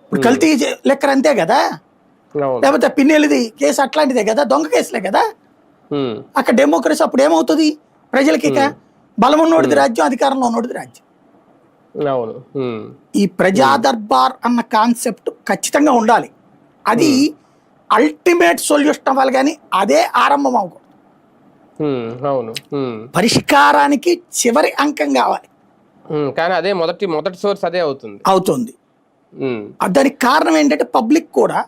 ఇప్పుడు కల్తీ లెక్కర్ అంతే కదా, లేకపోతే పిన్నెలది కేసు అట్లాంటిదే కదా, దొంగ కేసులే కదా. అక్కడ డెమోక్రసీ అప్పుడు ఏమవుతుంది, ప్రజలకి ఇక బలం ఉన్నోడిది రాజ్యం, అధికారంలో ఉన్నోడిది రాజ్యం. ఈ ప్రజా దర్బార్ అన్న కాన్సెప్ట్ ఖచ్చితంగా ఉండాలి. అది అల్టిమేట్ సొల్యూషన్ అవ్వాలి, కానీ అదే ఆరంభం అవ్వకూడదు. పరిష్కారానికి చివరి అంకం కావాలి, కానీ అదే మొదటి సోర్స్ అదే అవుతుంది. దానికి కారణం ఏంటంటే పబ్లిక్ కూడా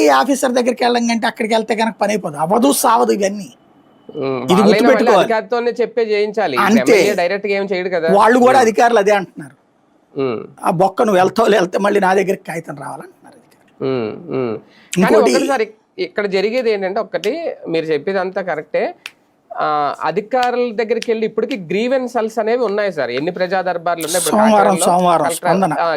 ఈ ఆఫీసర్ దగ్గరికి వెళ్ళడం కంటే అక్కడికి వెళ్తే కనుక పని అయిపోదు, అవ్వదు సావదు ఇవన్నీ. ఇది గుర్తుపెట్టుకోవాలి, చెప్పే చేయించాలి అంతే. డైరెక్ట్ గా ఏం చేయడు కదా, వాళ్ళు కూడా అధికారులు అదే అంటున్నారు. ఆ బొక్క నువ్వు వెళ్తే మళ్ళీ నా దగ్గరికి కాగితం రావాలంటున్నారు ఇంకోటి. ఇక్కడ జరిగేది ఏంటంటే, ఒక్కటి మీరు చెప్పేది అంతా కరెక్టే. అధికారుల దగ్గరికి వెళ్ళి ఇప్పటికి గ్రీవెన్సెల్స్ అనేవి ఉన్నాయి సార్. ఎన్ని ప్రజా దర్బార్లు ఉన్నాయి,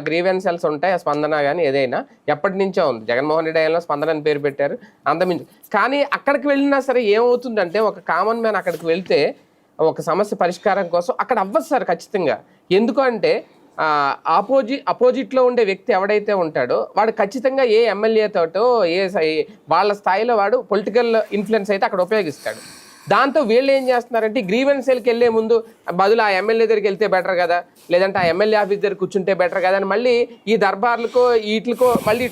గ్రీవెన్సెల్స్ ఉంటాయి. స్పందన కానీ ఏదైనా ఎప్పటి నుంచో ఉంది. జగన్మోహన్ రెడ్డి అయినా స్పందన అని పేరు పెట్టారు, అంతమించు. కానీ అక్కడికి వెళ్ళినా సరే ఏమవుతుందంటే, ఒక కామన్ మ్యాన్ అక్కడికి వెళ్తే ఒక సమస్య పరిష్కారం కోసం అక్కడ అవ్వదు సార్ ఖచ్చితంగా. ఎందుకంటే అపోజిట్లో ఉండే వ్యక్తి ఎవడైతే ఉంటాడో వాడు ఖచ్చితంగా ఏ ఎమ్మెల్యేతోటో వాళ్ళ స్థాయిలో వాడు పొలిటికల్ ఇన్ఫ్లుయెన్స్ అయితే అక్కడ ఉపయోగిస్తాడు. దాంతో వీళ్ళు ఏం చేస్తున్నారంటే, గ్రీవెన్సెల్కి వెళ్ళే ముందు బదులు ఆ ఎమ్మెల్యే దగ్గరికి వెళ్తే బెటర్ కదా, లేదంటే ఆ ఎమ్మెల్యే ఆఫీస్ దగ్గర కూర్చుంటే బెటర్ కదా అని మళ్ళీ ఈ దర్బార్లకో వీటికో మళ్ళీ